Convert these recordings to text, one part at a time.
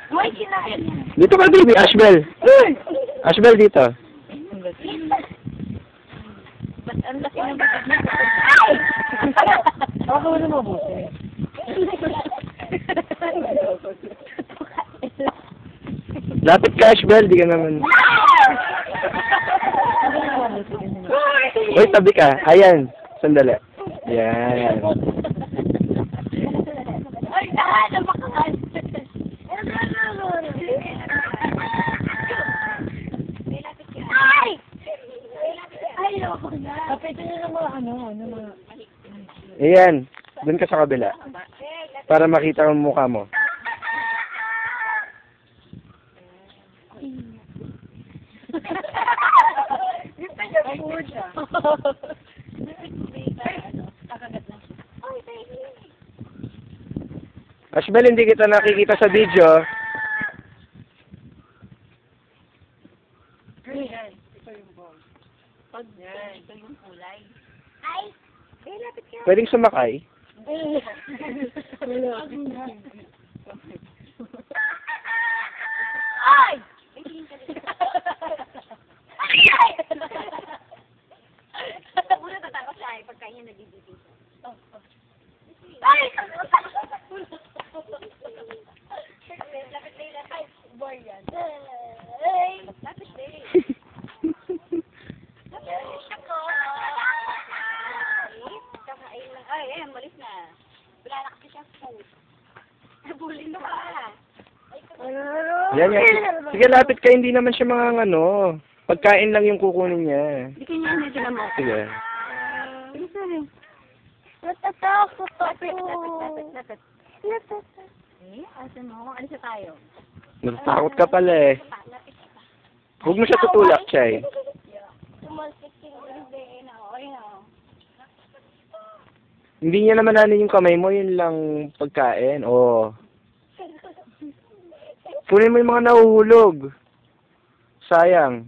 May kinain. Dito ka, baby. Ashbel. Ashbel, dito. Ba't ang laki ng bagat niya? Ay! Baka wala mabuti. Lapit ka, Ashbel. Di ka naman. Uy, tabi ka. Ayan. Sandali. Yan. Ay, na bakakan. Ay! Ay, loko na. Kapitin niyo ng mga ng mga... Ayan. Doon ka sa kabila. Para makita ang mukha mo. Ashbel, hindi kita nakikita sa video. Yan. Ito yung ball. Pag yan. Ito yung kulay. Ay! Ay, lapit ka. Pwedeng sumakay. Ay! Ay! Una tatakot siya eh, pagka niya nagigigil. Ay! Lapit na yun. Ay, boy yan. Ay! Lapit na yun. Lapit ako. Kakain lang. Ay, ayan, malis na. Wala na kasi siyang food. Nabulin na ka. Yan, yan. Sige, lapit ka. Hindi naman siya mga pagkain lang yung kukunin niya. Hindi kanya hindi sila mo. Sige. Sige, sorry. Natatakot ako. Lapit. Eh, asan mo? Alis na tayo. Natatakot ka pala eh. Lapit ka pa. Huwag mo siya tutulak, Chay. Tumalsik yung hindi na. Okay na. Hindi niya naman yung kamay mo, yun lang pagkain. Oo. Kunin mo yung mga nahuhulog. Sayang.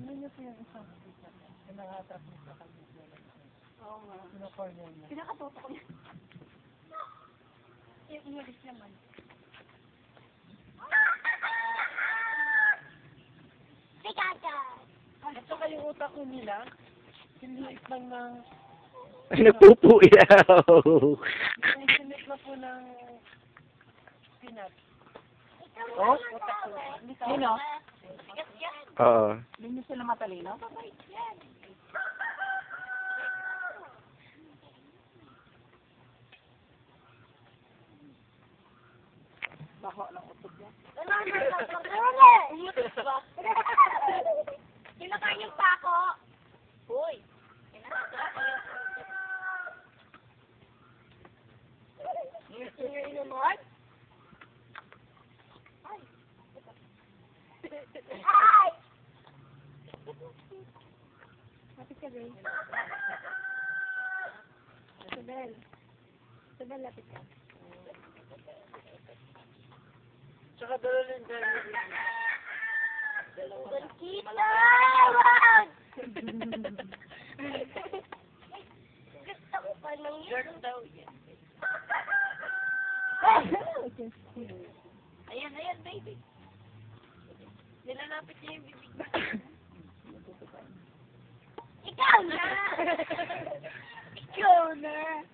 Oo nga. Pinakatuto ko niya. Yung umalis naman. Sikata! At saka yung utak ko nila, sinilit lang ng... Ay, nagpupuyaw. Sinilit na po ng... Peanut. Oh? Utak ko. Sino? Oo. Hindi sila matalino? Bako ng utok niya. Kinakain yung pako. Uy. Gusto niyo inuman? Ay! Lapit ka, Bel. Isabel. Isabel, lapit ka. Tsaka dalawa yung gano'n. Kita! Wag! Gusto ko pa nang yun. daw yan. Ayan, ayan, baby. Nilalapit niya yung bibig. Ikaw na! Ikaw na!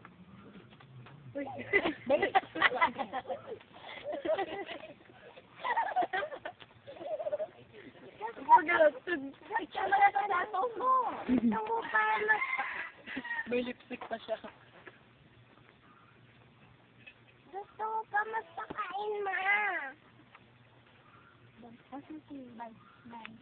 Ikaw na sa dato mo! Ikaw mo pa na! May lipstick pa siya. Gusto ko pa masakain, ma! Bye. Bye.